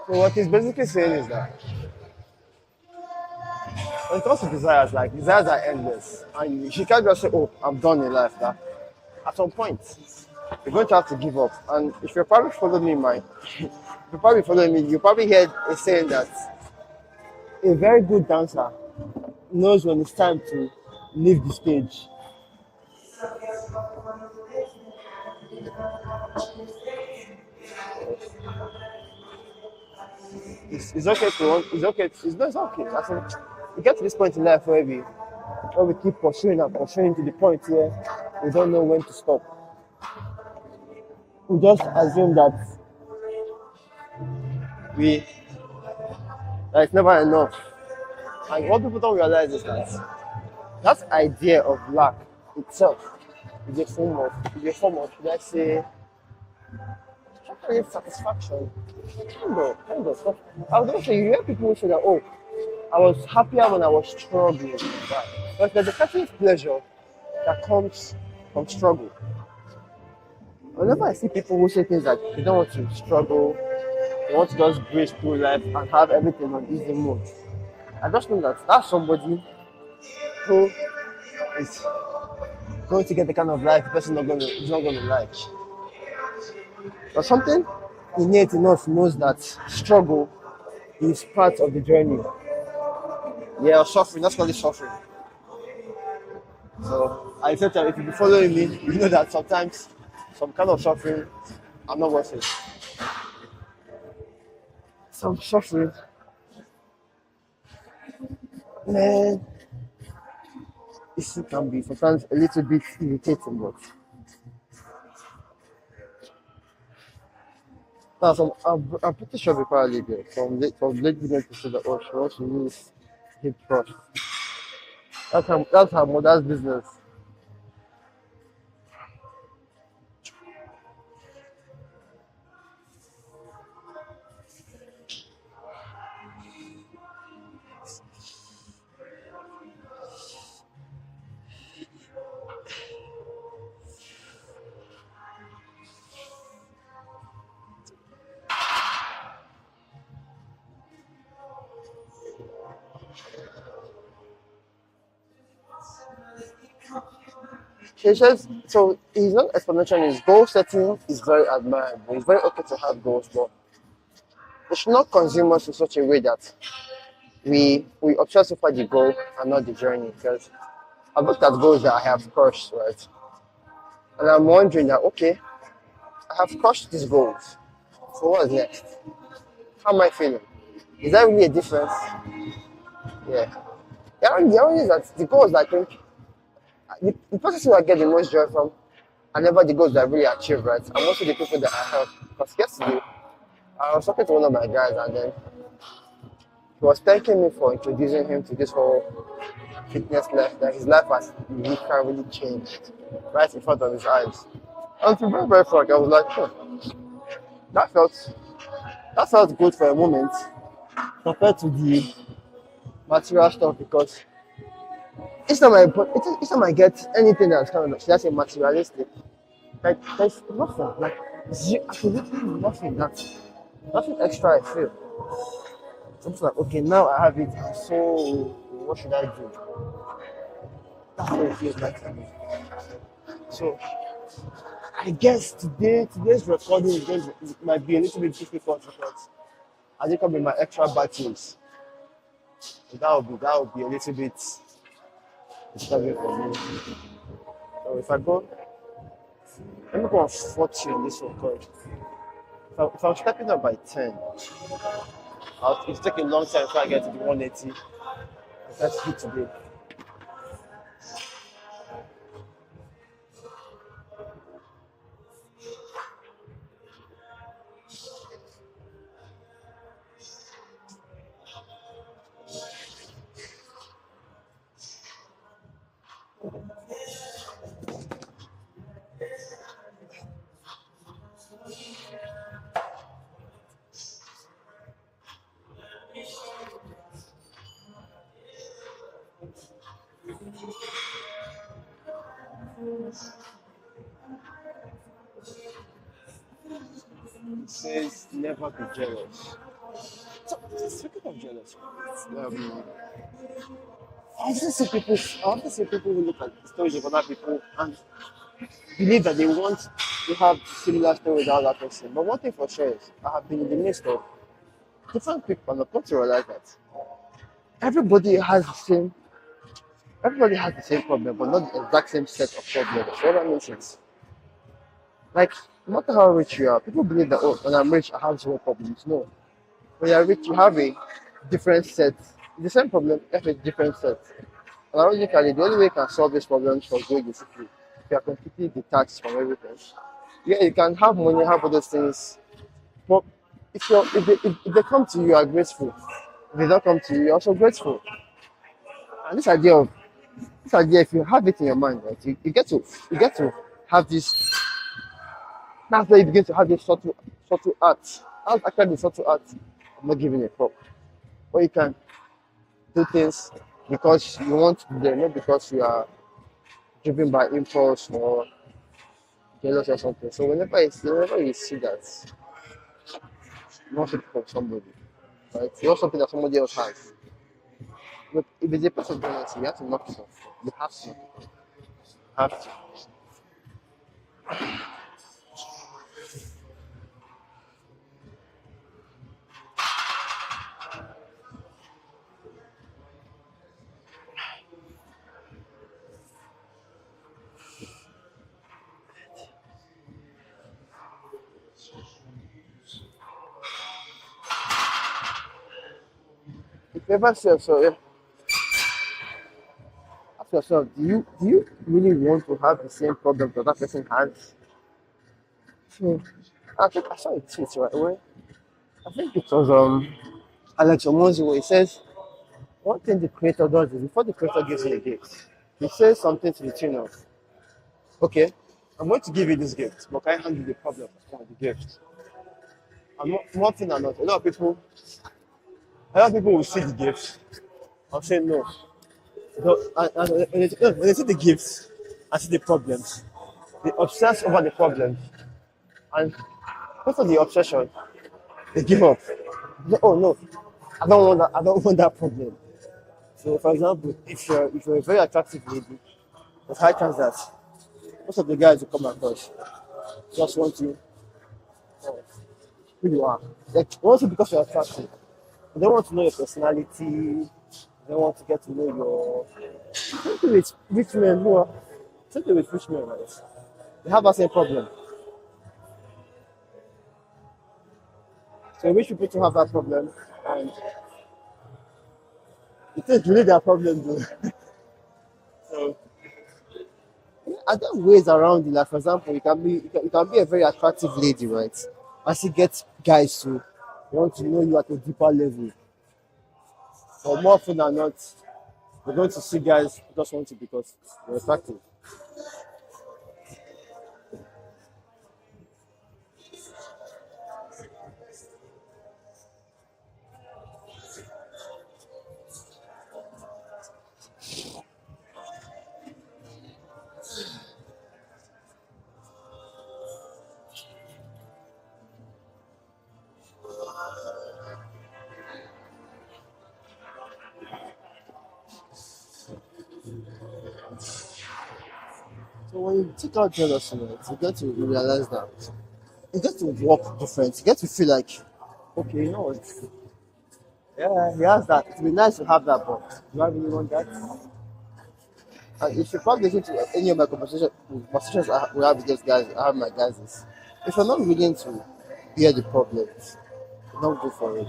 So what he's basically saying is that when it comes to desires, like desires are endless, and you can't just say, "Oh, I'm done in life." That at some point you're going to have to give up. And if you're probably following me, if you're probably following me, you probably heard a saying that a very good dancer knows when it's time to leave the stage. It's okay to want, it's okay. It's okay. As in, we get to this point in life where we keep pursuing and pursuing to the point where we don't know when to stop. We just assume we that it's never enough. And what people don't realize is that idea of lack itself is a form of, let's say, satisfaction. Kind of stuff. I was going to say, you hear people say that, oh, I was happier when I was struggling. Right? But there's a certain pleasure that comes from struggle. Whenever I see people who say things like they don't want to struggle, they want to just breeze through life and have everything on easy mode, I just know that that's somebody who is going to get the kind of life the person is not going to like. But something innate in us knows that struggle is part of the journey. Yeah, suffering, that's called suffering. So I said that if you be following me, you know that sometimes some kind of suffering, I'm not worth it. Some suffering, man, it can be sometimes a little bit irritating, but now I'm pretty sure we probably get from late beginning to say that oh she wants to use hip thrust. That's her mother's business. She says so his own explanation is goal setting is very admirable. It's very okay to have goals, but we should not consume us in such a way that we obsess over the goal and not the journey. Because I've looked at goals that I have crushed, right? And I'm wondering that okay, I have crushed these goals. So what's next? How am I feeling? Is that really a difference? Yeah. The only is that the goals that I think the process who I get the most joy from are never the goals that I really achieve, right? I'm also the people that I help. Because yesterday I was talking to one of my guys and then he was thanking me for introducing him to this whole fitness life, that his life has literally changed right in front of his eyes. And to be very, very frank, I was like, that felt that felt good for a moment compared to the material stuff because each time I get anything that's kind of let's say materialistic, like there's nothing, like absolutely nothing extra I feel. So I'm just like, okay, now I have it, so what should I do? That's what it feels like to me. So I guess today's recording might be a little bit difficult because I think I'll be my extra battles. So that would be a little bit disturbing for me. So if I go, let me go on 40 on this one code. If I'm stepping up by 10, it'll take a long time before I get to the 180. That's it today. It says never be jealous. So, speaking of jealousy, I often see people. I often see people who look at stories of other people and believe that they want to have similar stories as that person. But one thing for sure is, I have been in the midst of different people, and I've come to realize that everybody has the same. Everybody has the same problem, but not the exact same set of problems. So that makes sense. Like, no matter how rich you are, people believe that, oh, when I'm rich, I have zero problems. No. When you're rich, you have a different set. The same problem, you have a different set. And ironically, the only way you can solve these problems for good is if you are completely detached from everything. Yeah, you can have money, have other things, but if they come to you, you are grateful. If they don't come to you, you're also grateful. And this idea, if you have it in your mind, right, you get to have this. That's where you begin to have this subtle art. That's actually the subtle art. I'm not giving a fuck. Or you can do things because you want to be there, not because you are driven by impulse or jealous or something. So whenever you see that, you want something from somebody, right? You want something that somebody else has. But if it's a piece of jealousy, you have to knock it off. You have to. Have to. If you ever say so, yeah, ask yourself, do you really want to have the same problem that that person has? So I think I saw a tweet right away. I think it was Alex Omonzi, he says one thing the creator does is before the creator gives you a gift, he says something to the tune of, okay, I'm going to give you this gift, but can I handle the problem of the gift? And more thing than not, a lot of people will see the gift and say no. And when they see the gifts and see the problems, they obsess over the problems. And because of the obsession, they give up. Oh no, I don't want that. I don't want that problem. So, for example, if you're a very attractive lady, there's high chance that most of the guys who come across just want you who you are. Like, they want you because you're attractive. They don't want to know your personality. They want to get to know your. Something with rich men who are. Something with rich men, right? They have that same problem. So, rich people to have that problem, and it is really their problem, though. So, are there ways around it? Like, for example, you can be a very attractive lady, right? And she gets guys to want to know you at a deeper level. But more often than not, we're going to see guys who just want to because they're attractive. So when you take out jealousy, right, you get to realize that you get to walk different. You get to feel like, okay, you know what? Yeah, he has that. It'd be nice to have that, but do I really want that? And if you probably listen to any of my conversations we have with those guys, I have my guys is, if you're not willing to bear the problems, don't go for it.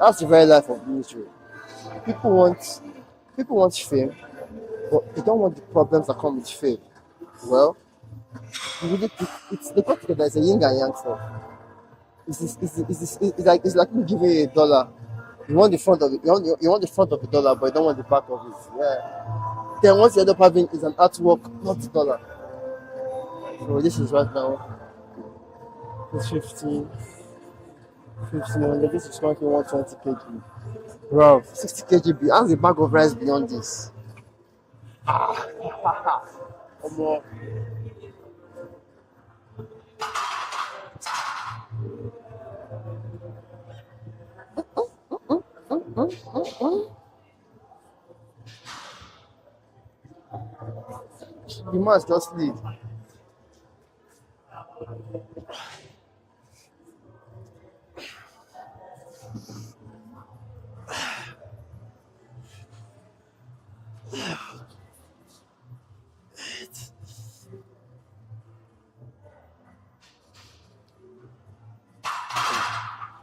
That's the very life of ministry. People want people want fame, but they don't want the problems that come with fame. Well, you really it's the got together. It's a yin and yang stuff. It's like me giving you $1. You want the front of it. You want the front of the dollar, but you don't want the back of it. Yeah. Then once you end up having is an artwork, not the dollar. So this is right now. It's 15. This is currently 120 kg. Bro, 60 kg. How's a bag of rice beyond this? Omo, You must just leave.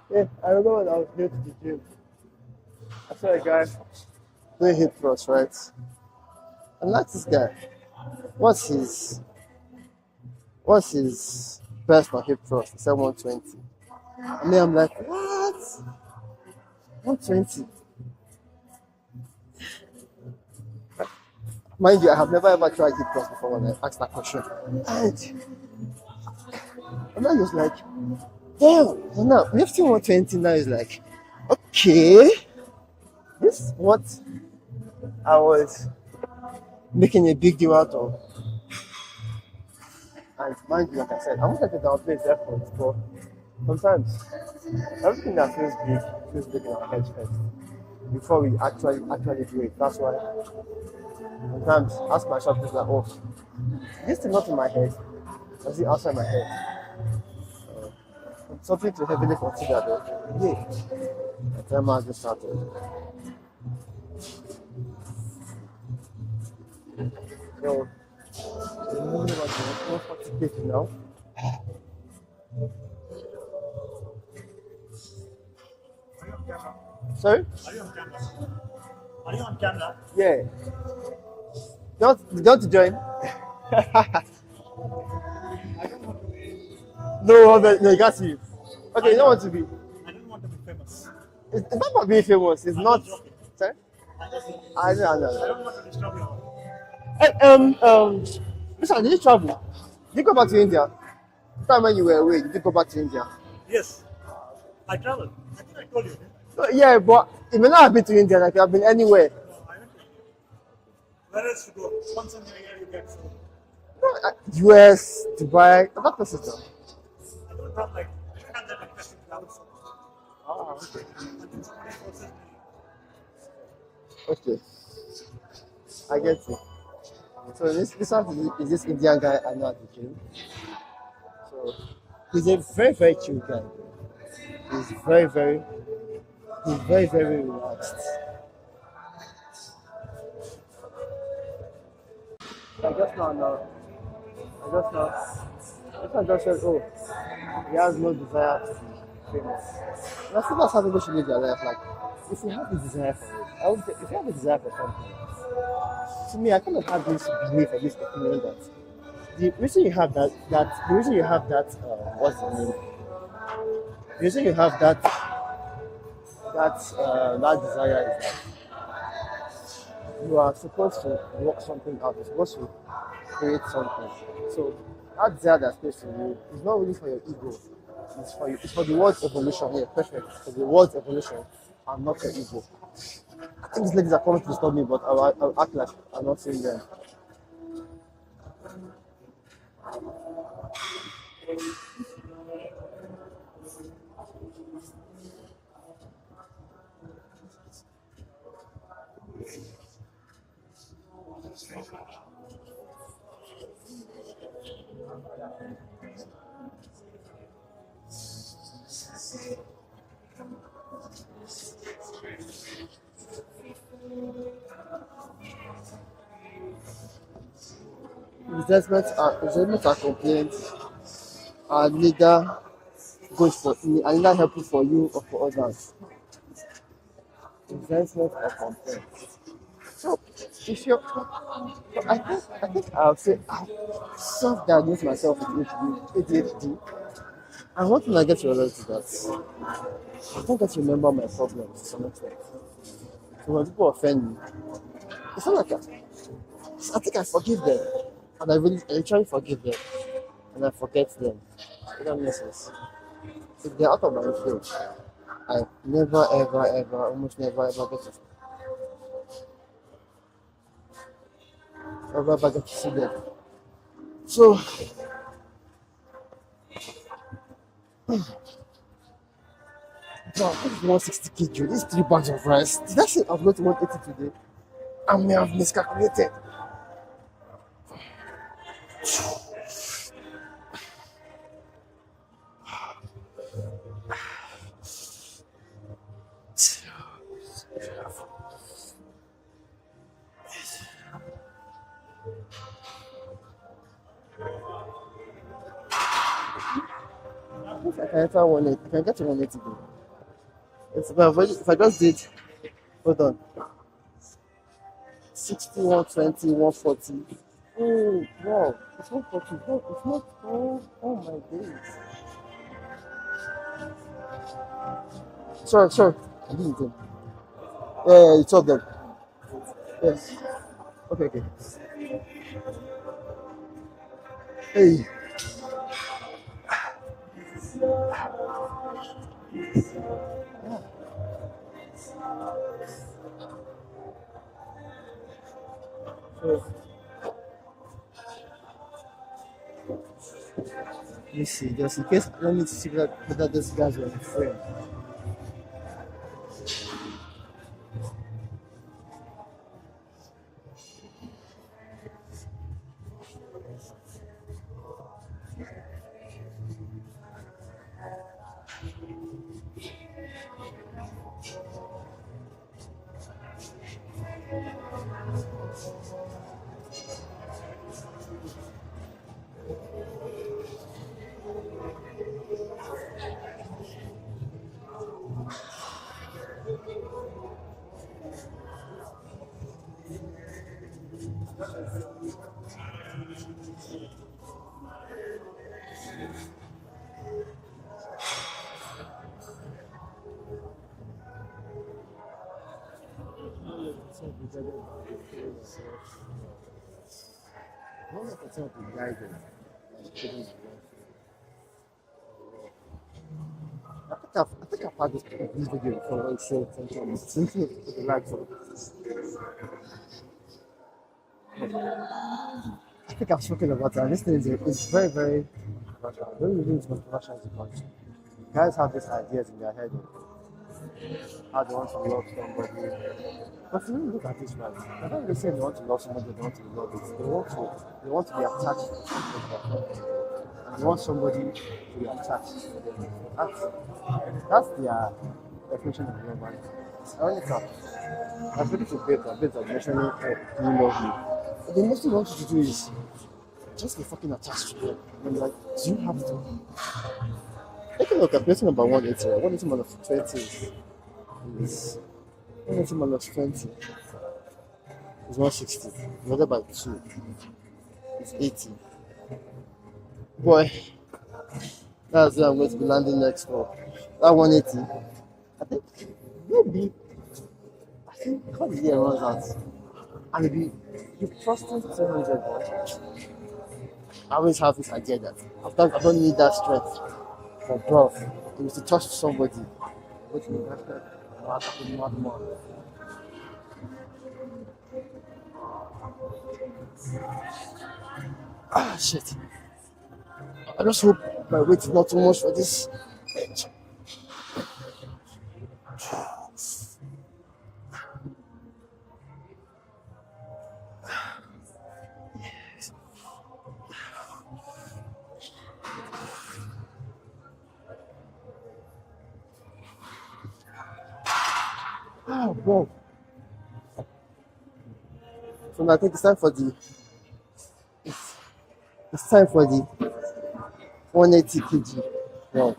Yeah, I remember when I was new to the gym. I saw a guy doing hip thrust, right? And like this guy. What's his what's his best on hip thrust? He said 120. And then I'm like, what? 120? Mind you, I have never ever tried hip thrust before when I asked that question. And I was like, damn, so now lifting 120 now is like, okay, this is what I was making a big deal out of. And mind you, like I said, I want to downplay his efforts, but sometimes everything that feels big in our heads first before we actually do it. That's why sometimes I ask myself things like, oh, this thing not in my head, does it outside my head? Something to heavily consider though. Yeah. The time has just started. So, remember what the next now. Sorry? Are you on camera? Are you on camera? Yeah. Don't join. No, you got to. Okay, you don't want to be. I don't want to be famous. It's not about being famous. It's not. joking. Sorry? I just, I know. I don't want to disturb you. Listen, did you travel? Did you go back to India? The time when you were away, did you go back to India? Yes, I travel. I think I told you. No, yeah, but you may not have been to India, like you have been anywhere. No, I went to India. Where else to go? Once in a year you get so. No, US, Dubai, that places though. I don't have like, I don't have that interest in travel so much. Ah, okay. Until somebody forces me. Okay, I get it. So this one is this Indian guy I know at the gym. So he's a very chill guy. He's very relaxed. I just now know. I just know. This one just says, oh, he has no desire to be famous. And I think that's how people should live their life. Like, if you have the desire for it, I would say, if you have a desire for something, to me, I kind of have this belief or this opinion that the reason you have the reason you have that, what's the name? The reason you have that desire is that you are supposed to work something out. You're supposed to create something. So that desire that's placed in you is not really for your ego. It's for you. It's for the world's evolution. Yeah, perfect. For the world's evolution, and not your ego. I think these ladies are coming to stop me, but I'll act like I'm not seeing them. Resentment and complaints are neither neither helpful for you or for others. Resentment or complaints. So if you're, so I think I'll say I self-diagnose myself with ADHD. And one thing I get to realize is that I don't get to remember my problems to some extent. So when people offend me, it's not like I think I forgive them. And I literally forgive them. And I forget them. It doesn't make sense. If they're out of my influence, I never ever, almost never ever get to see them. So Bro, this is 160 kg. This is 3 bags of rice. Did I say I've got 180 today? I may have miscalculated. If I can enter 180, I can get to 180 though. If I just did, hold on, 60, 120, 140. Oh, wow, it's 140. No, it's not. Oh my days. Sorry. I didn't think. Yeah, it's all them. Yes. Okay. Hey, so let me see. Just in case, let me see whether those guys were free. I think I've had this video before. Like, so sometimes like, I think I've spoken about that. This thing is very, very controversial. I don't really think it's controversial as much. Guys have these ideas in their head of how they want to love somebody. But if you really look at this right, they're not really saying they want to love somebody, they want to be loved. They want to be attached to somebody. And they want somebody to be attached to them. That's their definition of love. And ironically, I've been to babes are mentioning, do you love me? But the most thing they want you to do is just be fucking attached to them. And I'm like, do you have to? Take a look at person number 180. 180 minus 20 is 180 minus 20 is 160. Divided by 2 is 80. Boy, that's where I'm going to be landing next for. That 180. I think maybe how the year runs out. And if you trusting 200, I always have this idea that I don't need that strength. For bro, it was to trust somebody. Which means mad. Ah, shit. I just hope my weight is not too much for this. Oh, bro. So now I think it's time for the 180 kg. Wow.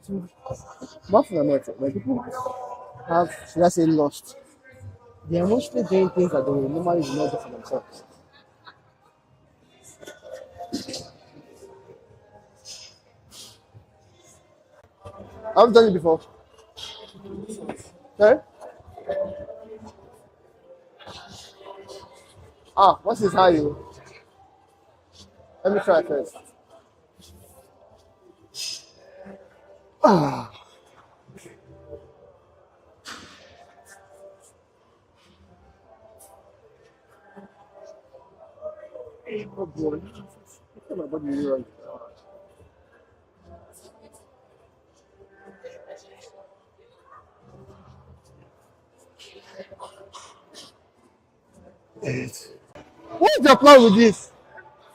So, more fundamental, when people have, should I say, lost, they are mostly doing things that they will normally not do for themselves. I've done it before. Sorry? Ah, what is how you? Let me try first. Ah, Oh boy. My body really runs. What's your plan with this?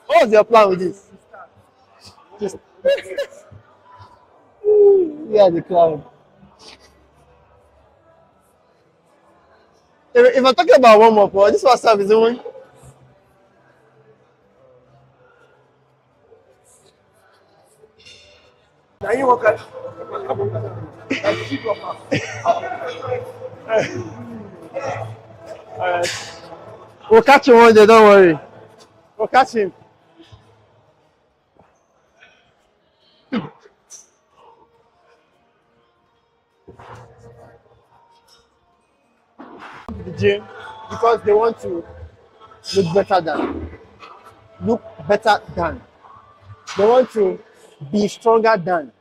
What's your plan with this? Just yeah, the clown. If I'm talking about warm up, this WhatsApp is doing. Now you walk out. Alright. We'll catch him one day, don't worry. We'll catch him. The gym because they want to look better than. They want to be stronger than.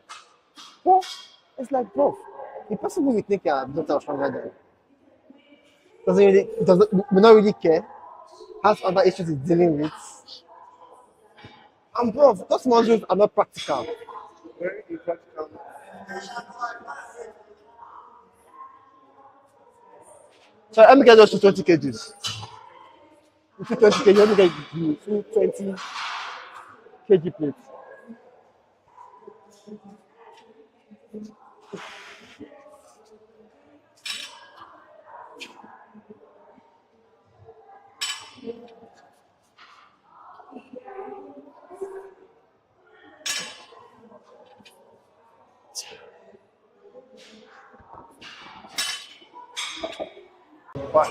Well, it's like bro, the person who you think you are better or stronger than will not really care, has other issues he's dealing with. And bro, those modules are not practical. Very impractical. So let me get those to 20 kgs. If you 20 kg, let me get the full 20 kg plates. But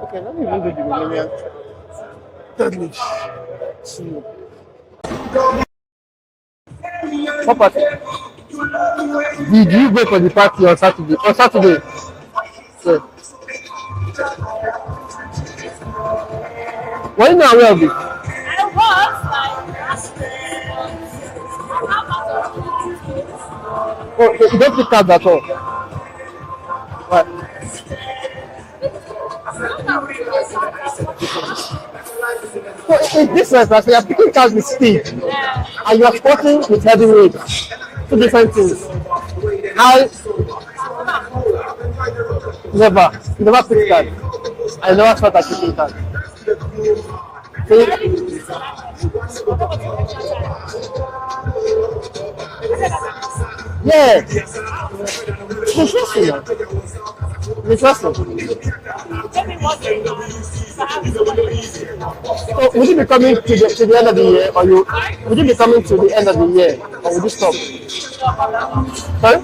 okay, let me even do the Romanian deadlift. What party? Did you go for the party on Saturday? On Saturday? Yeah. Were you not aware of it? I was like, Oh, you don't pick cards at all. Right. So in this sense, you are picking cards with speed and you are sporting with heavyweight. Two different things. I never pick cards. I never thought I picking cards. Yeah. Interesting. Interesting. So would you be coming to the end of the year or would you be coming to the end of the year or would you stop? Sorry?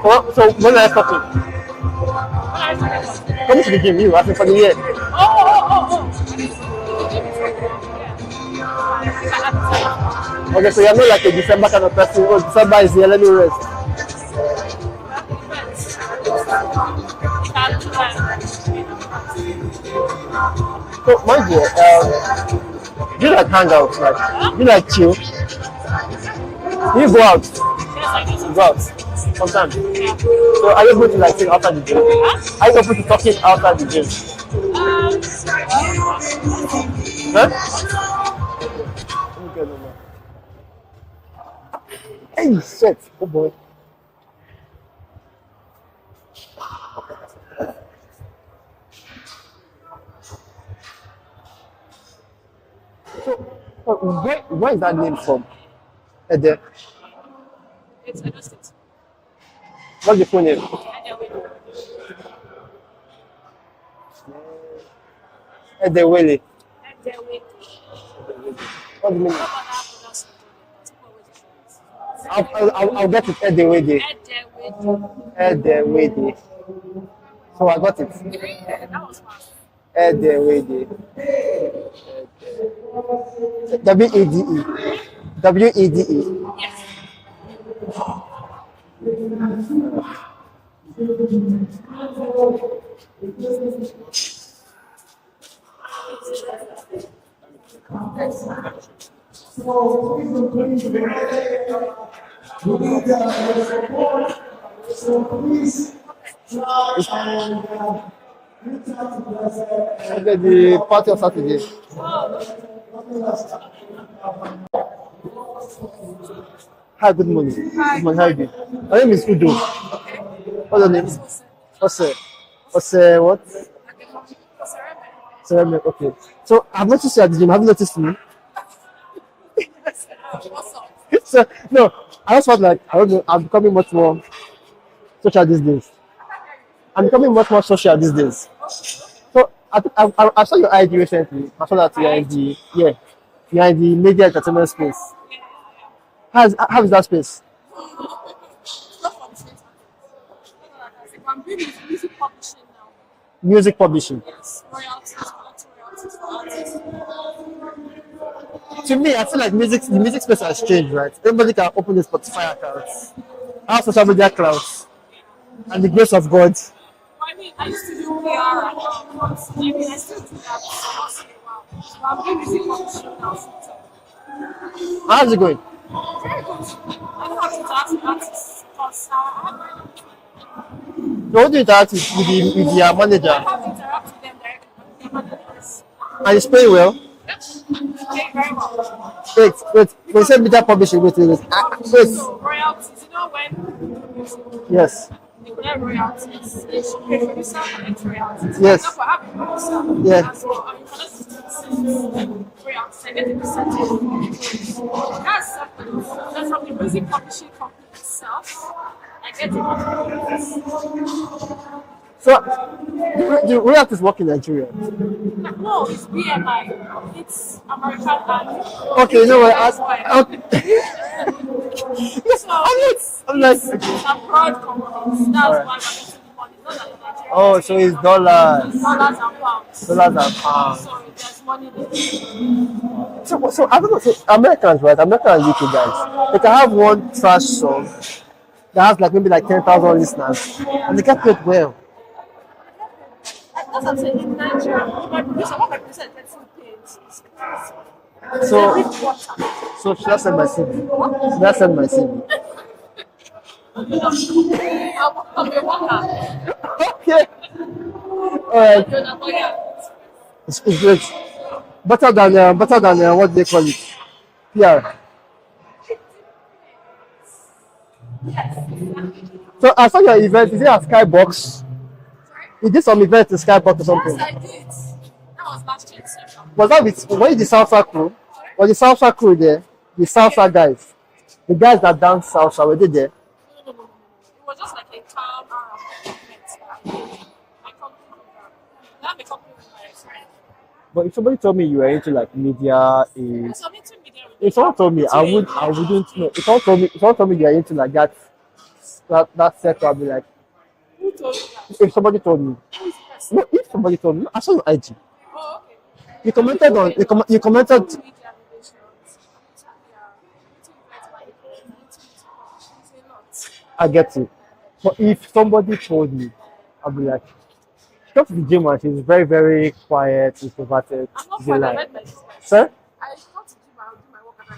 Oh, so when are you stopping? Coming to the gym, you asking for the year. Okay, so you're not like a December kind of person. Oh, December is here, let me rest. So, mind you, do you like hang out? Like, do you like chill? Do you go out? You go out sometimes. So, are you able to like sing outside the gym? Are you able to talking outside the gym? Huh? Hey, shit. Oh boy. So, where is that name from? Ede. it's Edo State. What's the full name? Edewele. What's the meaning? I'll get it. Edewele. Edewele. So I got it. That was fast. Edewele. W-E-D-E. W-E-D-E. Yes. Okay, the party of Saturday. Hi, good morning. Good morning, how are you doing? My name is Udo. What's your name? What's what? Ceramic, okay. So I've noticed you at the gym. Have you noticed me? What's up? So no, I just felt like I don't know. I'm becoming much more social these days. I'm becoming much more social these days. So I saw your ID recently. I saw that you're in the you're in the media entertainment space. How is that space? Not from Twitter. I'm doing music publishing now. Music publishing. Yes, royalties, collecting royalties for artists. To me, I feel like the music space has changed, right? Everybody can open a Spotify account, have social media accounts, and the grace of God. I mean, I used to do PR and but I mean, I still do that once in a while. So I'm doing music publishing now. So How's it going? very good. I don't have to ask artists because I have So what do you interact with your I manager? have to interact with them directly. Their managers. And it's paying well? Yes, okay, very well. Wait. When you say media publishing, wait. Wait. So royalties, you know when you do music, Yes. you get royalties. They should pay producer collect royalties. For Yes. example, I have a producer. Yeah. As well, and you collect royalties. I get a percentage. That's separate. Then from the music publishing company itself, I get a royalties. So the royalties work in Nigeria. No, it's BMI. It's American and Okay, you know what? that's why. Okay. So I'm like, it's abroad companies. That's alright. why we're getting the money. It's not like in Nigeria. Oh, so it's dollars, Dollars and pounds. dollars and pounds. So there's money there. So I don't know. So Americans, right? American and UK guys, they can have one trash song that has like maybe like 10,000 listeners, and they get paid well. That's what I'm saying. In Nigeria, my producer, what my producer gets paid is crazy. So Every quarter. so should I send my CV? Should I send my CV? I'm a worker. Okay. All right. You're not lawyer. It's great. Better than what do they call it? PR. So I saw your event. Is it at Skybox? You did some event in Skybox or something. Yes, I did. That was last year. So. Was that with the salsa crew? Was the salsa crew there? The salsa guys, the guys that dance salsa, were they there? No. It was just like a calm event that I did. My company program. I have a company with my friend. But if somebody told me you were into like media, is So I'm into media if someone told me I wouldn't know. If someone told me you are into like that sector, I'd be like, Who told you that? if somebody told me, Who is the person? no, if somebody told me, I saw your IG. Oh, okay. You commented on you commented. Media relations. Into events management. Into music publishing. It's a lot. I get you. But if somebody told me, I'd be like, she comes to the gym and she's very, very quiet, introverted. I'm not She's fine. I like, read my business. sir? I should not to do my work and I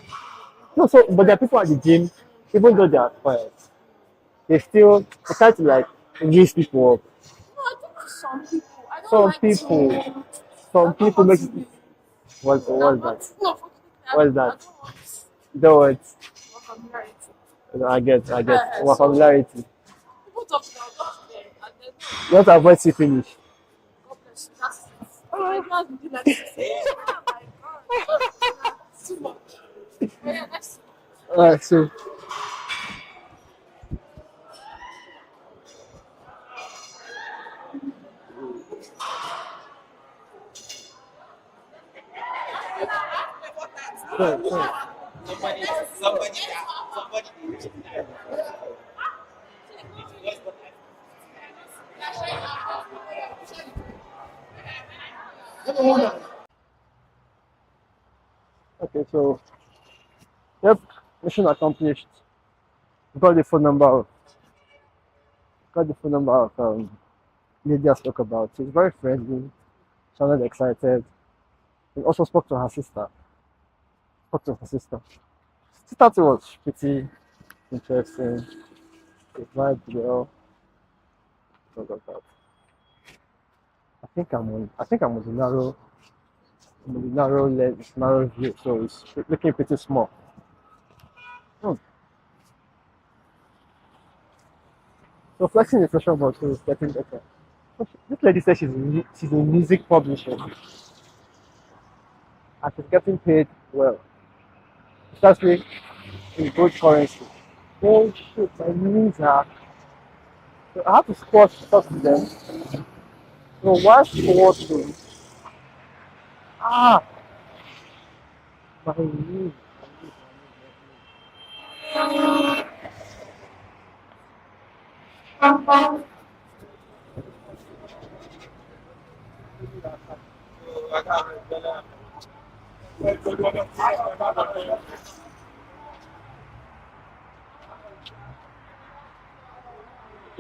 No, so but there are people at the gym, even though they are quiet, they try to like raise people up. No, I think some people. I don't Some like people, to. some I don't people want make to be. what's that? No, What is that? I don't want Don't vocabulary. I get So- vocabulary. People talk about them and then You have to avoid see finish. God bless you. That's it. I just do like this. Oh my God. It's too much. But yeah, next. Alright, so sorry. Okay, so yep, mission accomplished. Got the phone number of lady I spoke about. She's very friendly, sounded excited. And also spoke to her sister. Sister too was pretty interesting. A vibe girl. Talk about that. I think I'm on the narrow lens, narrow view, so it's looking pretty small. Hmm. So flexing the social muscle is getting better. This lady says she's in music publishing and she's getting paid well, especially in good currency. Oh shit, I need her. So I have to squat to talk to them. So while squatting, ah, my knee.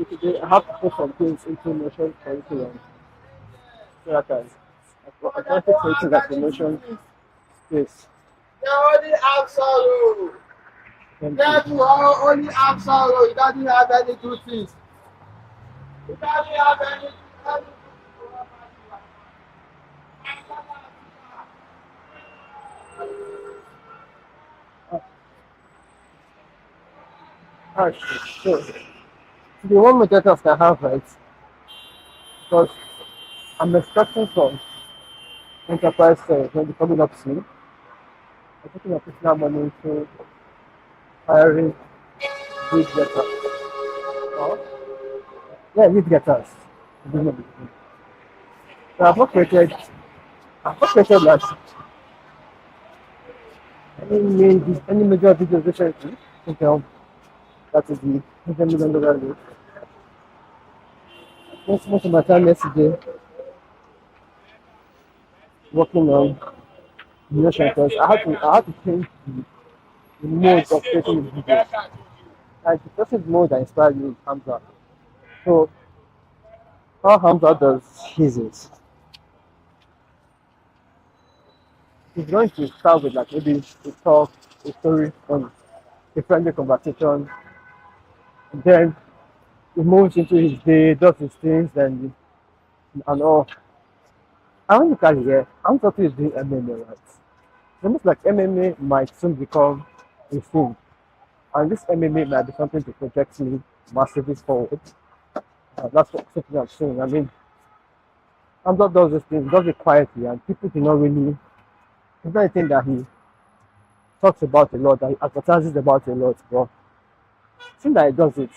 Today I have to put some things into motion curriculum so that I can create that motion space. Only absolute. Thank you. That you are only absolute. It doesn't have any good things. It doesn't have any. Alright, so the one major task I have, right, because I'm expecting from enterprise sales when they're coming up soon. I'm taking a personal money into hiring lead getters. Or, yeah, lead getters. So I've not created like any major video recently. Okay, that is the $100 million lead. Most of my time yesterday working on motion because I had to change the mode of creating the video. And the first mode that inspired me is Hamza. So how Hamza does his is he's going to start with like maybe a talk, a story on a friendly conversation, and then he moves into his day, does his things, then and all. Ironically, yeah, Hamza too is doing MMA, right? It's almost like MMA might soon become a thing, and this MMA might be something to project me massively forward. That's what something I'm saying. I mean, Hamza does this thing, does it quietly, and people do not really. It's not a thing that he talks about a lot, that he advertises about a lot, but the thing that he does it,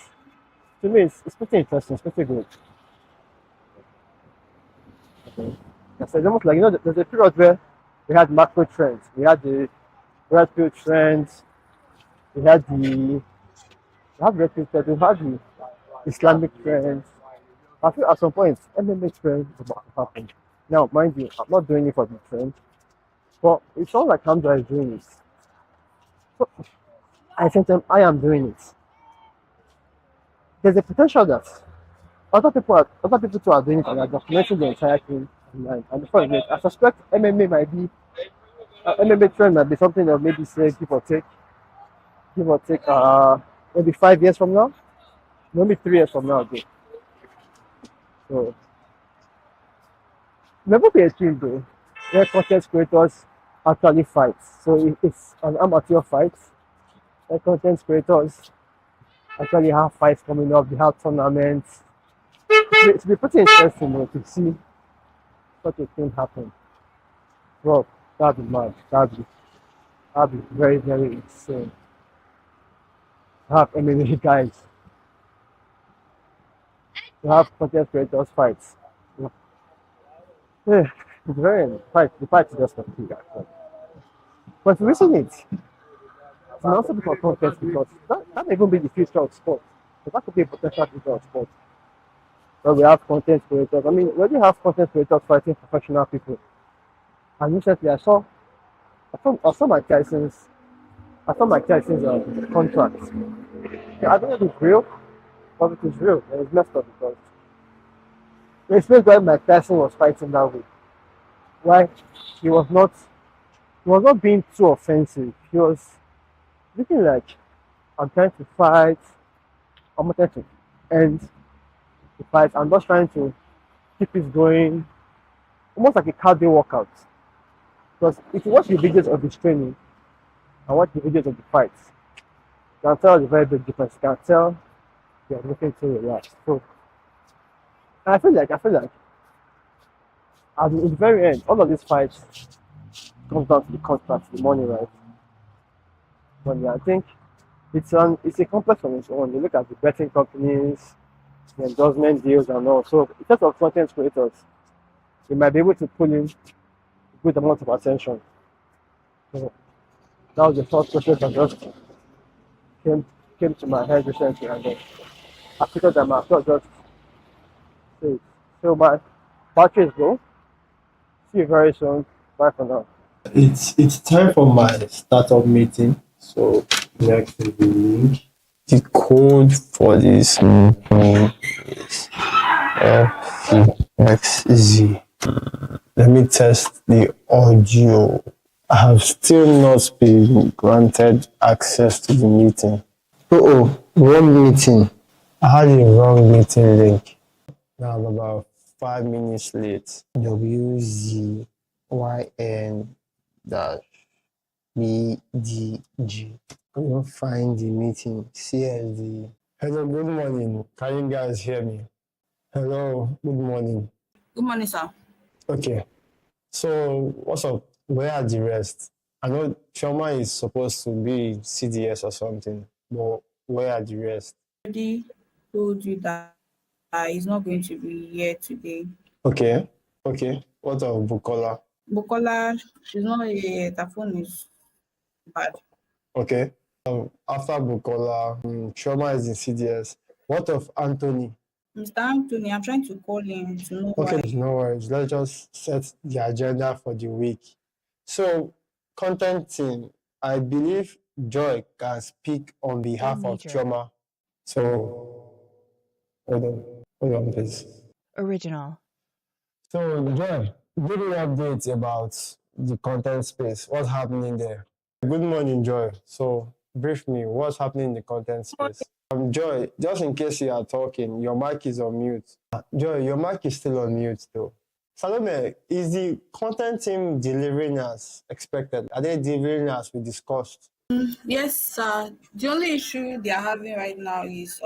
to me, it's pretty interesting, it's pretty good. Okay. So it's almost like, there's a period where we had macro trends, we had the red pill trends, we had the, we had red pill trends, we had the Islamic trends. I feel at some point, MMA trend is about to happen. Now, mind you, I'm not doing it for the trend, but it's all like Hamza is doing it. So, I think I am doing it. There's a potential that other people too are doing it and are documenting the entire thing online. And before you know it, I suspect MMA might be MMA trend might be something that maybe say give or take maybe 5 years from now, maybe 3 years from now again. So never be a thing though, where content creators actually fight. So it's an amateur fight, where content creators actually have fights coming up, they have tournaments. It's be pretty interesting though, to see such a thing happen. Bro, that'd be mad. That'd be very, very insane. Have MMA guys, to have content creators fights. Yeah, it's very the fight is just not big actually. But reason it can also be for content because that may even be the future of sport. So that could be a potential future of sport. Where we have content creators. I mean, we already have content creators fighting professional people. And recently I saw Mike Tyson's contract. Yeah, I don't know if it's real, but it is real. And it's messed up because it explains why Mike Tyson was fighting that way. Why he was not being too offensive. He was looking like I'm trying to fight, I'm not trying to end the fight. I'm just trying to keep it going, almost like a cardio workout. Because if you watch the videos of his training and watch the videos of the fights, you can tell the very big difference. You can tell they're looking to relax. So I feel like at the very end, all of these fights comes down to the contract, the money, right? Money. I think it's a complex on its own. You look at the betting companies, the endorsement deals and all. So in terms of content creators, they might be able to pull in a good amount of attention. So that was the thought process that just came came to my head recently, and then I figured that my thought just say it. So my battery is low. See you very soon. Bye for now. It's time for my startup meeting. So next is the link. The code for this meeting is FXZ. Let me test the audio. I have still not been granted access to the meeting. Wrong meeting. I had a wrong meeting link. Now I'm about 5 minutes late. WZYN dash BDG. I don't find the meeting. CSD. Hello, good morning. Can you guys hear me? Hello, good morning. Good morning, sir. Okay. So what's up? Where are the rest? I know Chioma is supposed to be CDS or something, but where are the rest? Already told you that he's not going to be here today. Okay. What of Bukola? Bukola, she's not here yet. Her phone is bad. Okay. After Bukola, Chioma is in CDS. What of Anthony? Mr. Anthony, I'm trying to call him to know Okay, why. no worries. Let's just set the agenda for the week. So, content team, I believe Joy can speak on behalf of Major. Chioma. So, hold on, please. Original. So, Joy, give me updates about the content space. What's happening there? Good morning, Joy. So, brief me. What's happening in the content space? Joy, just in case you are talking, your mic is on mute. Joy, your mic is still on mute though. Salome, is the content team delivering as expected? Are they delivering as we discussed? Yes, sir. The only issue they are having right now is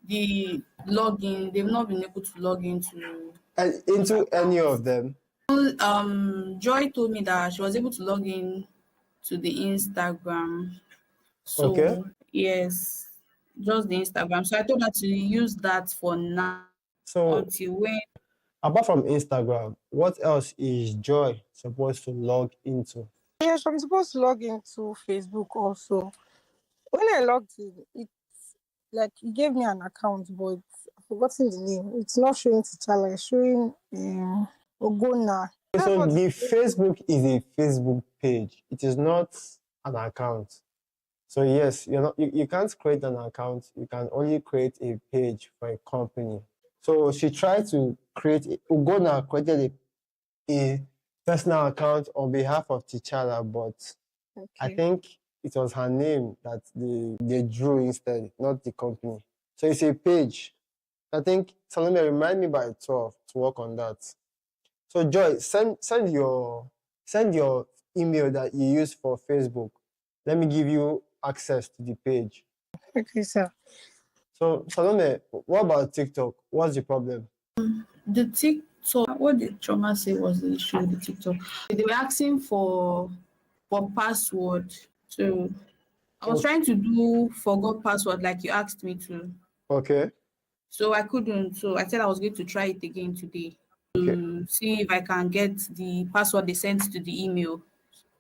the login. They've not been able to log into. And into any of them? Joy told me that she was able to log in to the Instagram. So Okay. yes, just the Instagram. So I told her to use that for now So, until when. apart from Instagram, what else is Joy supposed to log into? Yes, I'm supposed to log into Facebook also. When I logged in, it's like it gave me an account, but I've forgotten the name. It's not showing T'Challa, it's showing Ogona. That's So, what the Facebook is a Facebook page. It is not an account. So yes, you can't create an account. You can only create a page for a company. So she tried to Ugona created a personal account on behalf of T'Challa, but I okay. think it was her name that they drew instead, not the company. So it's a page. I think Salome, remind me by 12 to work on that. So Joy, send your email that you use for Facebook. Let me give you access to the page. Okay, sir. So Salome, what about TikTok? What's the problem? The TikTok, what did Choma say was the issue with the TikTok? They were asking for password. So I was trying to do forgot password like you asked me to. Okay. So I couldn't. So I said I was going to try it again today to see if I can get the password they sent to the email.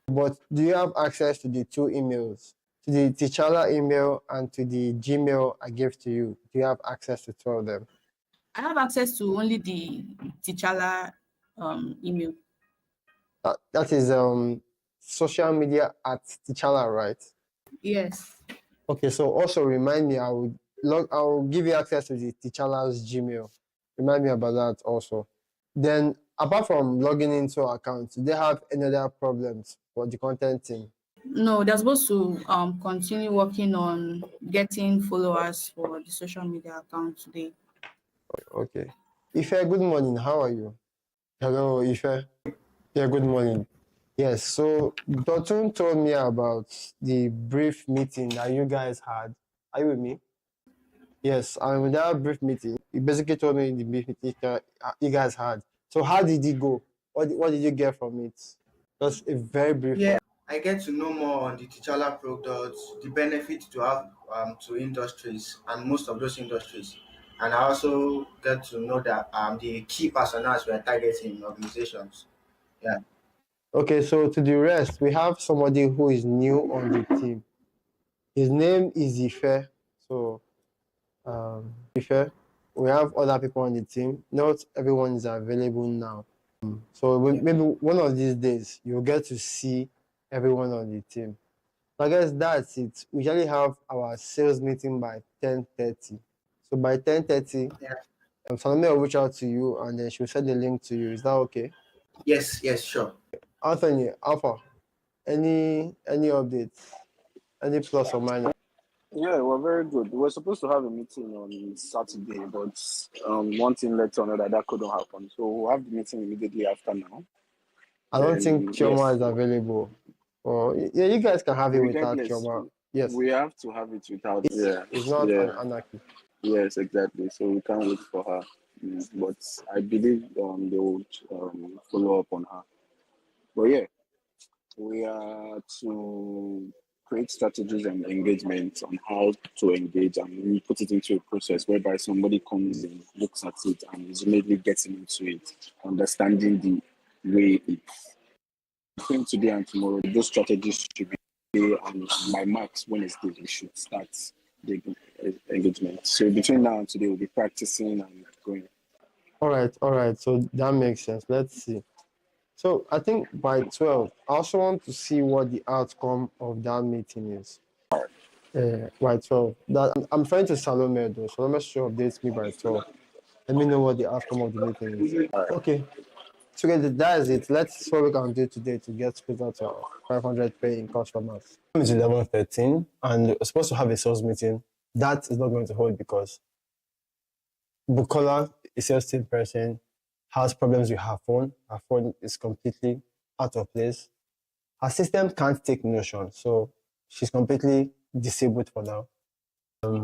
But do you have access to the two emails? To the T'Challa email and to the Gmail I gave to you? Do you have access to two of them? I have access to only the T'Challa email. That is social media at T'Challa, right? Yes. Okay, so also remind me, I'll give you access to the T'Challa's Gmail. Remind me about that also. Then apart from logging into accounts, do they have any other problems for the content team? No, they're supposed to continue working on getting followers for the social media account today. Okay. Ife, good morning. How are you? Hello, Ife. Yeah, good morning. Yes, so Dotun told me about the brief meeting that you guys had. Are you with me? Yes, and with that brief meeting, he basically told me the brief meeting you guys had. So how did it go? What did you get from it? Just a very brief Yeah. one. I get to know more on the T'Challa products, the benefit to have to industries and most of those industries. And I also get to know that the key personas we are targeting in organizations. Yeah. Okay, so to the rest, we have somebody who is new on the team. His name is Ife. So, Ife, we have other people on the team. Not everyone is available now. So Yeah. maybe one of these days you'll get to see everyone on the team. So I guess that's it. We usually have our sales meeting by 10:30. So by 10:30, Yeah. Salome will reach out to you and then she'll send the link to you. Is that okay? Yes, yes, sure. Anthony, Alpha, any updates? Any plus or minus? Yeah, we're very good. We were supposed to have a meeting on Saturday, but one thing led to another that couldn't happen. So we'll have the meeting immediately after now. I don't think Then Chioma yes, is available. Or yeah, you guys can have it without regardless, Chioma. Yes, we have to have it without. Yeah, it's not an yeah, anarchy. yes, exactly. So we can't wait for her. But I believe they would follow up on her. But yeah, we are to create strategies and engagement on how to engage, and we put it into a process whereby somebody comes in, looks at it, and is immediately getting into it, understanding the way it's. Between today and tomorrow, those strategies should be there, and by max Wednesday we should start the engagement. So between now and today, we'll be practicing and going. All right. So that makes sense. Let's see. So I think by 12, I also want to see what the outcome of that meeting is. By 12. That I'm trying to Salome though. Salome should update me by 12. Let me know what the outcome of the meeting is. Okay. So that is it. Let's see what we can do today to get closer to our 500 paying customers. It's 11:13 and we're supposed to have a sales meeting. That is not going to hold because Bukola, a sales team person, has problems with her phone. Her phone is completely out of place. Her system can't take Notion, so she's completely disabled for now.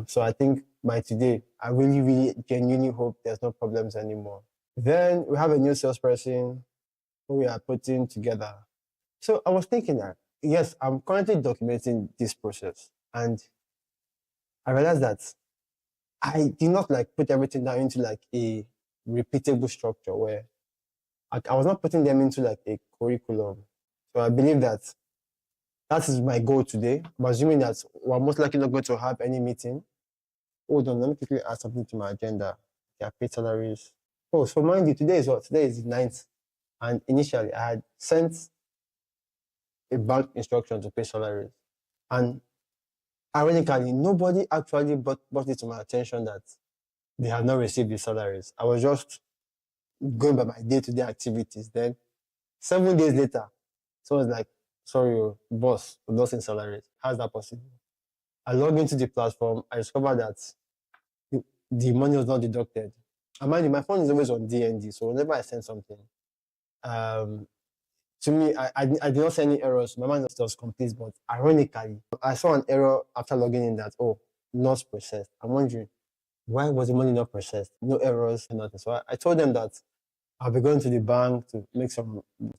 So I think by today, I really, really genuinely hope there's no problems anymore. Then we have a new salesperson who we are putting together. So I was thinking that, yes, I'm currently documenting this process. And I realized that I did not like put everything down into like a repeatable structure where I was not putting them into like a curriculum. So I believe that that is my goal today. I'm assuming that we're most likely not going to have any meeting. Hold on, let me quickly add something to my agenda. Their paid salaries. Oh, so mind you, today is what? Today is the 9th. And initially, I had sent a bank instruction to pay salaries. And ironically, nobody actually brought it to my attention that they have not received the salaries. I was just going by my day-to-day activities. Then 7 days later, someone's like, sorry, boss, we've not seen salaries. How's that possible? I logged into the platform. I discovered that the money was not deducted. And mind you, my phone is always on DND. So whenever I send something, to me, I did not see any errors. My mind was complete, but ironically, I saw an error after logging in that, oh, not processed. I'm wondering, why was the money not processed? No errors, nothing. So I told them that I'll be going to the bank to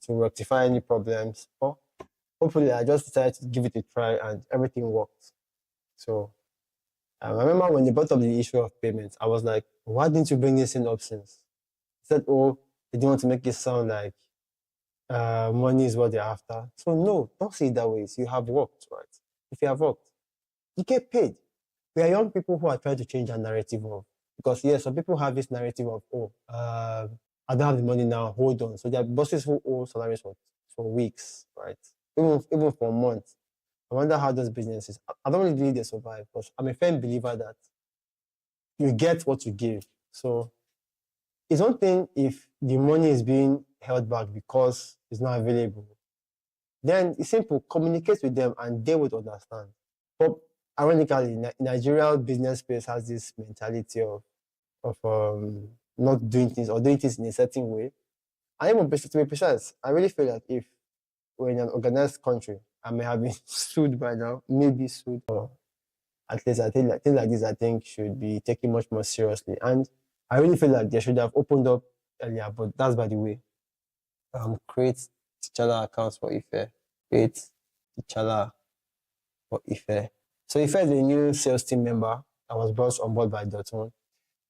to rectify any problems. Or hopefully, I just decided to give it a try and everything worked. So I remember when they brought up the issue of payments, I was like, why didn't you bring this in up since? He said, oh, they didn't want to make it sound like money is what they're after. So no, don't see it that way. So you have worked, right? If you have worked, you get paid. We are young people who are trying to change our narrative of, because yes, some people have this narrative of, oh, I don't have the money now, hold on. So there are bosses who owe salaries for weeks, right? Even for months. I wonder how those businesses, I don't really believe they survive, but I'm a firm believer that you get what you give. So it's one thing if the money is being held back because it's not available. Then it's simple, communicate with them and they would understand. But ironically, Nigeria business space has this mentality of not doing things or doing things in a certain way. I am to be precise. I really feel like if we're in an organized country, I may have been sued by now, maybe sued, or at least I think like things like this I think should be taken much more seriously. And I really feel like they should have opened up earlier, but that's by the way. Create T'Challa accounts for Ife. Create T'Challa for Ife. So Ife is a new sales team member that was brought on board by Dotun.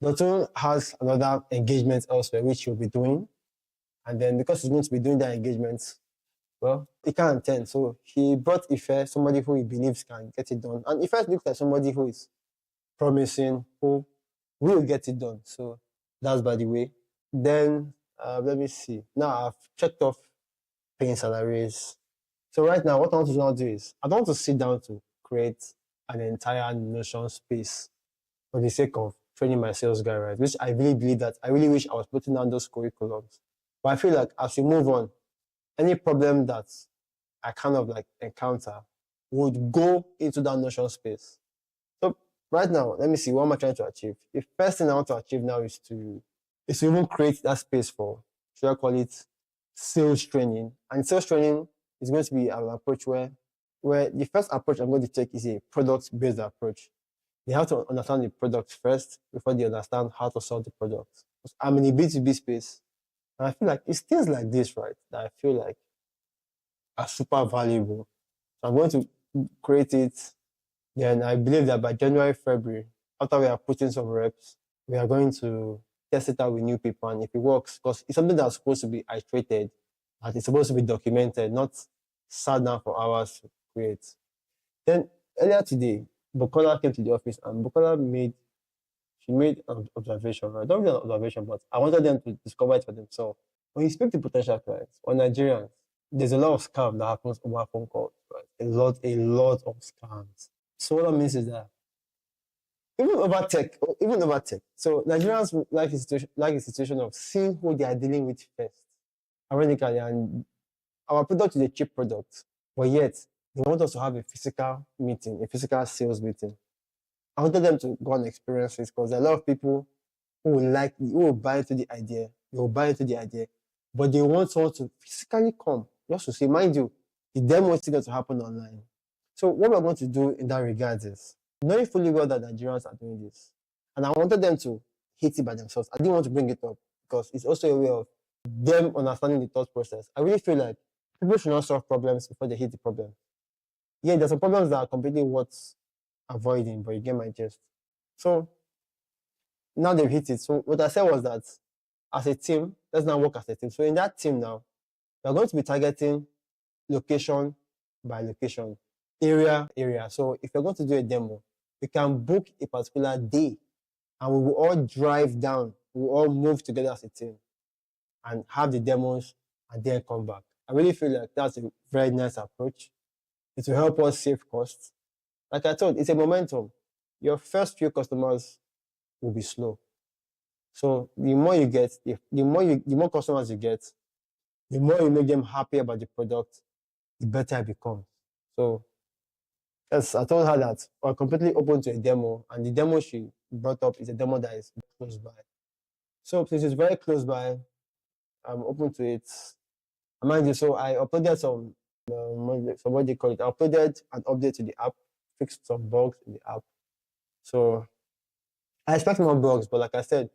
Dotun has another engagement elsewhere which he'll be doing. And then because he's going to be doing that engagement, well, he can't attend. So he brought Ife, somebody who he believes can get it done. And Ife looks like somebody who is promising, who will get it done. So that's by the way. Then let me see. Now I've checked off paying salaries. So right now, what I want to now do is I don't want to sit down to create an entire Notion space for the sake of training my sales guy, right? Which I really believe that I really wish I was putting down those curriculums. But I feel like as we move on, any problem that I kind of like encounter would go into that Notion space. So right now, let me see, what am I trying to achieve? The first thing I want to achieve now is to even create that space for, should I call it, sales training. And sales training is going to be an approach where the first approach I'm going to take is a product-based approach. They have to understand the product first before they understand how to sell the product. I'm in a B2B space, and I feel like it's things like this, right, that I feel like are super valuable. So I'm going to create it. Then I believe that by January, February, after we are putting some reps, we are going to test it out with new people. And if it works, because it's something that's supposed to be iterated, and it's supposed to be documented, not sat down for hours to create. Then earlier today, Bukola came to the office and Bukola made an observation. I don't really an observation, but I wanted them to discover it for themselves. When you speak to potential clients or Nigerians, there's a lot of scam that happens over phone calls, right? A lot of scams. So what that means is that even over tech. So Nigerians like a situation of seeing who they are dealing with first, ironically, and our product is a cheap product, but yet they want us to have a physical meeting, a physical sales meeting. I wanted them to go and experience this because there are a lot of people who will buy into the idea, but they want someone to physically come, just to say, mind you, the demo is still going to happen online. So what we're going to do in that regard is, knowing fully well that Nigerians are doing this, and I wanted them to hit it by themselves. I didn't want to bring it up because it's also a way of them understanding the thought process. I really feel like people should not solve problems before they hit the problem. Yeah, there's some problems that are completely worth avoiding, but you get my gist. So now they've hit it. So what I said was that as a team, let's now work as a team. So in that team now, we're going to be targeting location by location, area. So if you're going to do a demo, we can book a particular day and we will all drive down, we will all move together as a team and have the demos and then come back. I really feel like that's a very nice approach. It will help us save costs. Like I told, it's a momentum. Your first few customers will be slow. So the more you get, the more customers you get, the more you make them happy about the product, the better it becomes. So yes, I told her that we're completely open to a demo, and the demo she brought up is a demo that is close by. So since it's very close by, I'm open to it. Mind you, so I uploaded some what do you call it? I uploaded an update to the app, fixed some bugs in the app. So I expect more bugs, but like I said,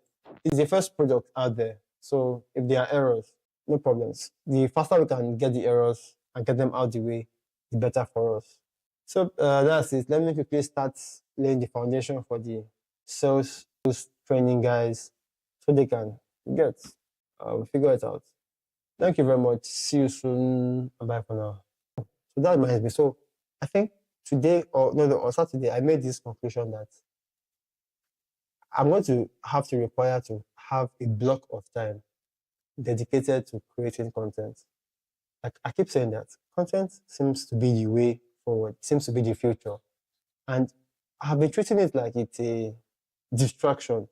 it's the first product out there. So if there are errors, no problems. The faster we can get the errors and get them out the way, the better for us. So that's it. Let me quickly start laying the foundation for the sales training guys so they can figure it out. Thank you very much. See you soon. Bye for now. So that reminds me. So I think today or Saturday, I made this conclusion that I'm going to have to require to have a block of time dedicated to creating content. Like I keep saying that content seems to be the way forward, seems to be the future. And I've been treating it like it's a distraction.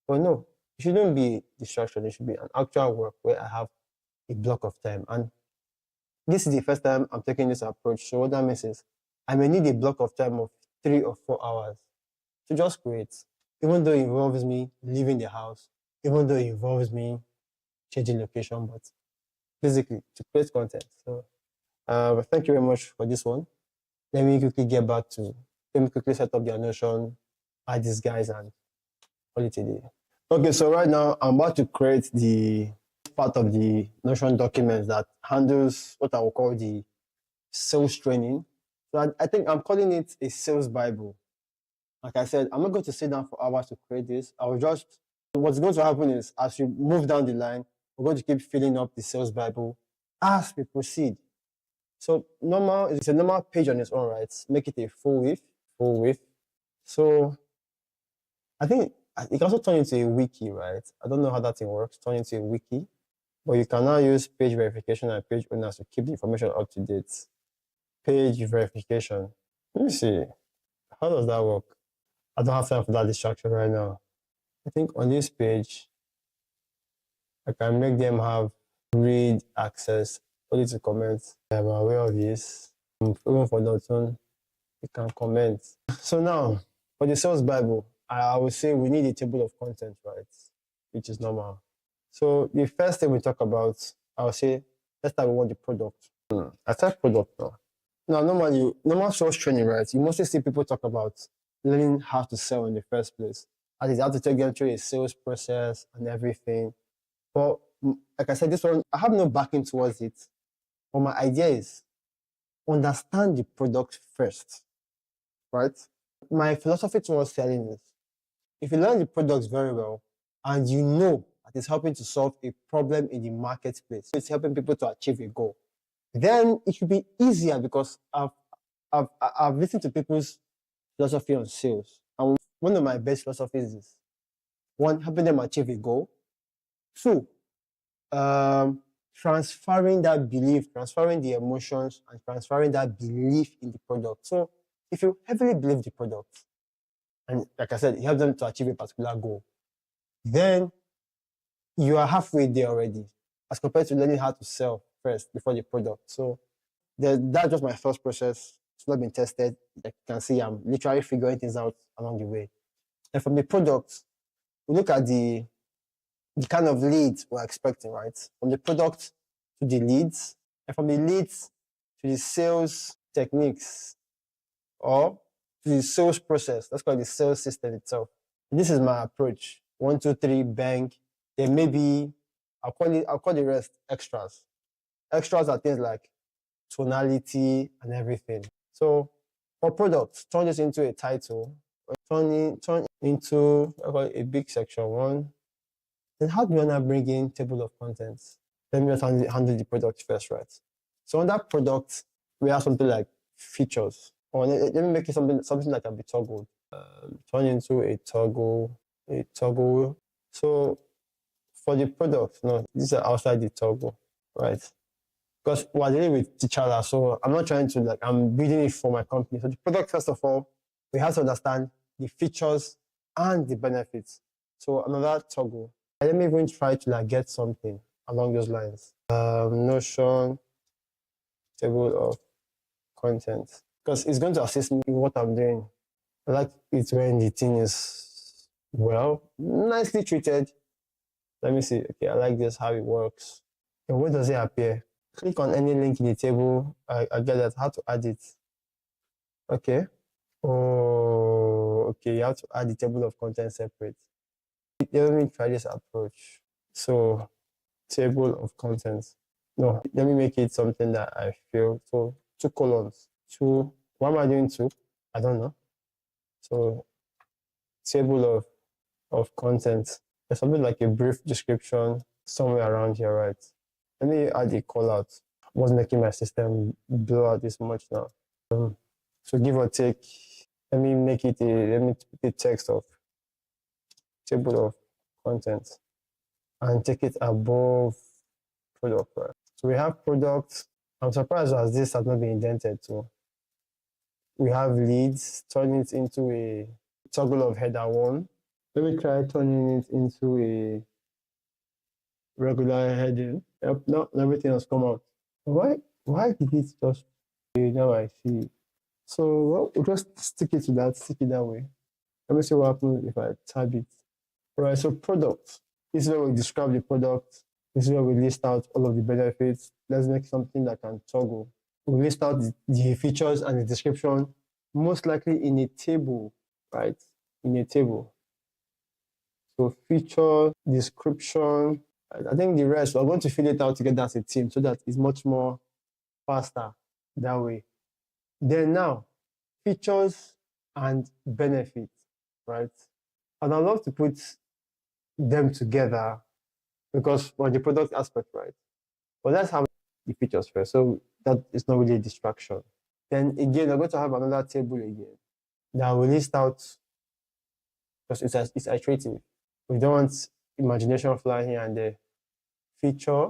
But no, it shouldn't be a distraction. It should be an actual work where I have a block of time. And this is the first time I'm taking this approach. So what that means is I may need a block of time of 3 or 4 hours to just create, even though it involves me leaving the house, even though it involves me changing location, but basically to create content. So thank you very much for this one. Let me quickly set up their Notion, add these guys, and call it a day. Okay, so right now I'm about to create the part of the Notion document that handles what I will call the sales training. So I think I'm calling it a sales Bible. Like I said, I'm not going to sit down for hours to create this. What's going to happen is as you move down the line, we're going to keep filling up the sales Bible as we proceed. So it's a normal page on its own, right? Make it a full width. So I think it can also turn into a wiki, right? I don't know how that thing works, turn into a wiki. But you can now use page verification and page owners to keep the information up to date. Page verification. Let me see. How does that work? I don't have time for that distraction right now. I think on this page, I can make them have read access, only to comment. I'm aware of this. Even for Dotun, you can comment. So now, for the sales Bible, I would say we need a table of contents, right? Which is normal. So the first thing we talk about, I'll say, let's start with what the product. I start product now. Now, normal sales training, right? You mostly see people talk about learning how to sell in the first place. That is how to take them through a sales process and everything. But like I said, this one, I have no backing towards it. But my idea is understand the product first, right? My philosophy towards selling is, if you learn the products very well and you know that it's helping to solve a problem in the marketplace, it's helping people to achieve a goal, then it should be easier because I've listened to people's philosophy on sales. And one of my best philosophies is, one, helping them achieve a goal. Two, transferring that belief, transferring the emotions, and transferring that belief in the product. So if you heavily believe the product, and like I said, it helps them to achieve a particular goal, then you are halfway there already, as compared to learning how to sell first before the product. So that's just my first process. It's not been tested. Like you can see, I'm literally figuring things out along the way. And from the product, we look at the kind of leads we're expecting, right? From the product to the leads, and from the leads to the sales techniques, or to the sales process. Let's call it the sales system itself. And this is my approach. 1, 2, 3, bang. Then maybe I'll call the rest extras. Extras are things like tonality and everything. So for products, turn this into a title, turn into a big section 1. Then how do you want to bring in table of contents? Let me just handle the product first, right? So on that product, we have something like features. Or let me make it something that can be toggled. Turn into a toggle. So for the product, no, these are outside the toggle, right? Because we're dealing with T'Challa, so I'm not trying to I'm building it for my company. So the product, first of all, we have to understand the features and the benefits. So another toggle. Let me even try to get something along those lines. Notion, table of contents. Because it's going to assist me in what I'm doing. I like it when the thing is nicely treated. Let me see. Okay, I like this, how it works. And where does it appear? Click on any link in the table. I get that. How to add it? Okay. Oh, okay. You have to add the table of contents separate. Let me try this approach. So, table of contents. No, let me make it something that I feel. So, 2 columns. 2. Why am I doing 2? I don't know. So, table of contents. There's something like a brief description somewhere around here, right? Let me add a call out. What's making my system blow out this much now? So give or take, let me put the text of table of contents and take it above product, right? So we have product. I'm surprised as this has not been indented too. We have leads, turn it into a toggle of header 1. Let me try turning it into a regular heading. Yep, no, everything has come out. Why did it just now I see? So we'll just stick it that way. Let me see what happens if I tab it. Alright, so product. This is where we describe the product. This is where we list out all of the benefits. Let's make something that can toggle. We list out the features and the description, most likely in a table, right? In a table. So feature, description. I think the rest, we're going to fill it out together as a team so that it's much more faster that way. Then now, features and benefits, right? And I love to put them together because on the product aspect, right? But let's have the features first. So that is not really a distraction. Then again, we're going to have another table again that will list out, because it's iterative. We don't want imagination flying here and there. Feature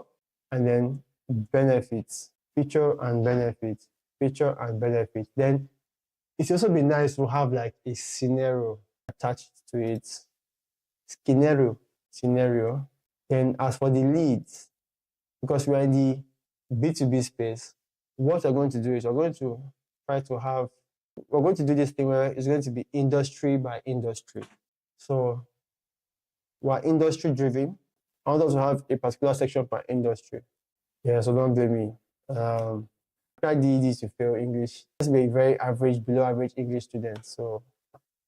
and then benefits. Feature and benefits. Feature and benefits. Then it's also be nice to have like a scenario attached to it. Scenario. Then as for the leads, because we're in the B2B space, what we're going to do is we're going to do this thing where it's going to be industry by industry. So we're industry driven. I want us to have a particular section per industry. Yeah, so don't blame me. I did this to fail English. Just be a very average, below average English student. So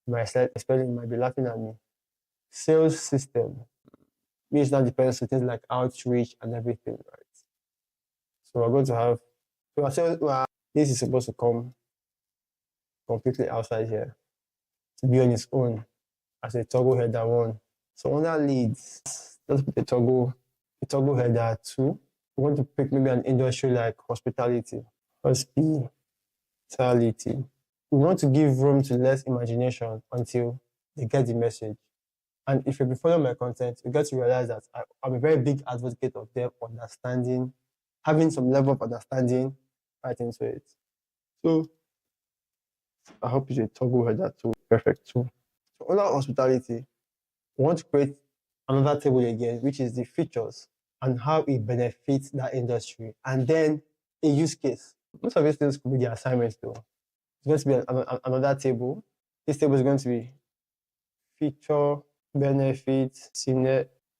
my spelling might be laughing at me. Sales system, which now depends on things like outreach and everything, right? So we're going to have, this is supposed to come completely outside here to be on its own as a toggle header 1. So under leads, let's put a toggle header 2. We want to pick maybe an industry like hospitality. Hospitality. We want to give room to less imagination until they get the message. And if you've been following my content, you get to realize that I'm a very big advocate of them understanding, having some level of understanding right into it. So I hope it's a toggle header 2. Perfect 2. So under hospitality, we want to create another table again, which is the features and how it benefits that industry, and then a use case. Most of these things could be the assignments though. It's going to be another table. This table is going to be feature, benefits,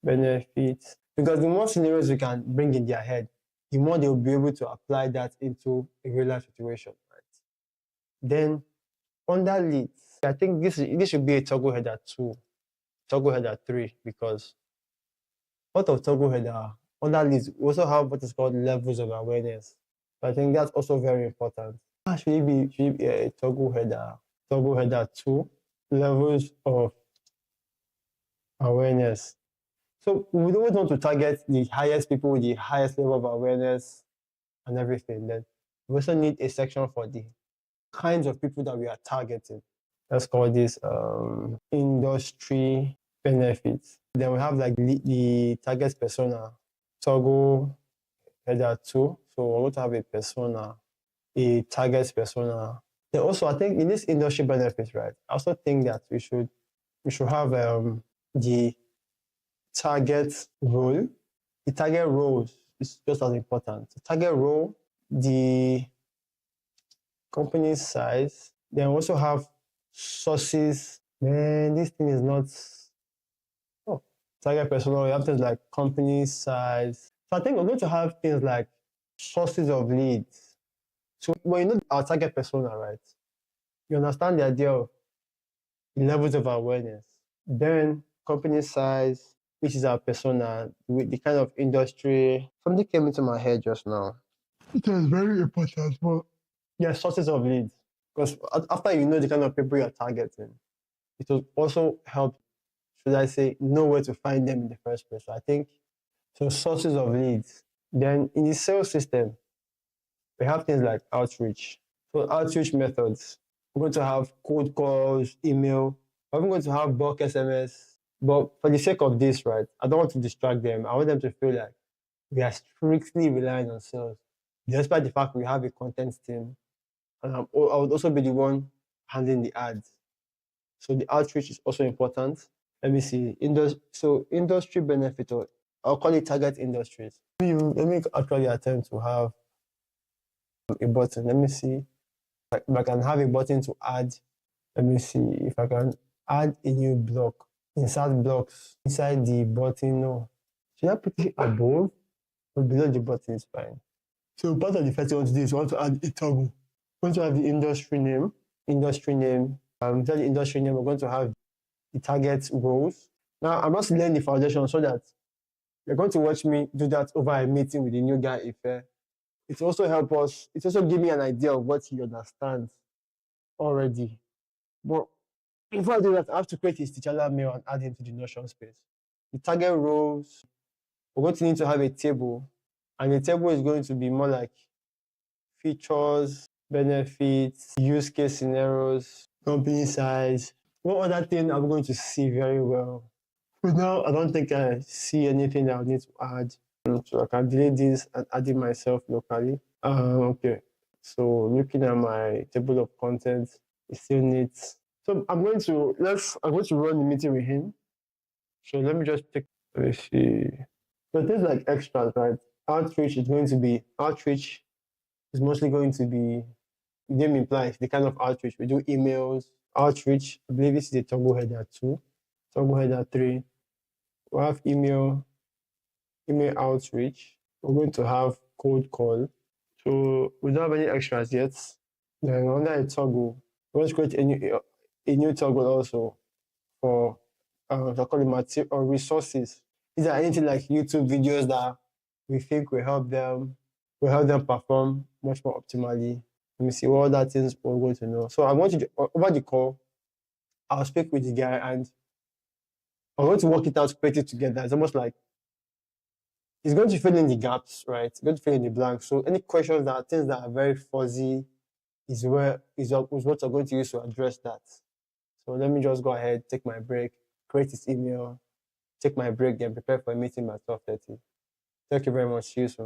benefits. Because the more scenarios we can bring in their head, the more they'll be able to apply that into a real life situation, right? Then under leads, I think this should be a toggle header 2, toggle header 3, because out of toggle header, under leads, we also have what is called levels of awareness. So I think that's also very important. Should it be a toggle header 2, levels of awareness. So we always want to target the highest people with the highest level of awareness and everything. Then we also need a section for the kinds of people that we are targeting. Let's call this industry benefits. Then we have like the target persona, toggle header 2. So we're going to have a persona, a target persona. Then also, I think in this industry benefits, right? I also think that we should have the target role. The target role is just as important. The target role, the company size. Then we also have sources. Man, this thing is not. Oh, target persona. We have things like company size. So I think we're going to have things like sources of leads. So when you know our target persona, right? You understand the idea of levels of awareness. Then company size, which is our persona, with the kind of industry. Something came into my head just now. It is very important, but yeah, sources of leads. Because after you know the kind of people you're targeting, it will also help, should I say, know where to find them in the first place. So I think, so sources of leads. Then in the sales system, we have things like outreach. So outreach methods. We're going to have cold calls, email. We're going to have bulk SMS. But for the sake of this, right, I don't want to distract them. I want them to feel like we are strictly relying on sales. Despite the fact we have a content team, and I would also be the one handling the ads. So the outreach is also important. Let me see. Industry benefit, or I'll call it target industries. Let me actually attempt to have a button. Let me see if I can have a button to add. Let me see if I can add a new block. Insert blocks inside the button. No, Should I put it above or below the button is fine. So part of the first thing I want to do is I want to add a toggle. I'm going to have the industry name. Inside the industry name, we're going to have the target roles. Now I'm just laying the foundation so that you're going to watch me do that over a meeting with the new guy Ife. It also help us, it also give me an idea of what he understands already. But before I do that, I have to create his T'Challa mail and add him to the Notion space. The target roles, we're going to need to have a table, and the table is going to be more like features, benefits, use case scenarios, company size. What other thing are we going to see very well? But now I don't think I see anything that I need to add. So I can delete this and add it myself locally. Okay. So looking at my table of contents, it still needs. So I'm going to run the meeting with him. So let me just take. Let me see. So things like extras, right? Outreach is mostly going to be. The name implies the kind of outreach we do. Emails, outreach. I believe this is the toggle header 2, toggle header 3. We have email outreach. We're going to have cold call. So we don't have any extras yet. Then under a toggle, we're going to create a new toggle also for material or resources. These are anything like YouTube videos that we think will help them perform much more optimally. Let me see what other things we're going to know. So I'm going to over the call, I'll speak with the guy and I'm going to work it out, create it together. It's almost like he's going to fill in the gaps, right? He's going to fill in the blanks. So any questions that are things that are very fuzzy is what I'm going to use to address that. So let me just go ahead, take my break, create this email, take my break, then prepare for a meeting by 12:30. Thank you very much. See you soon.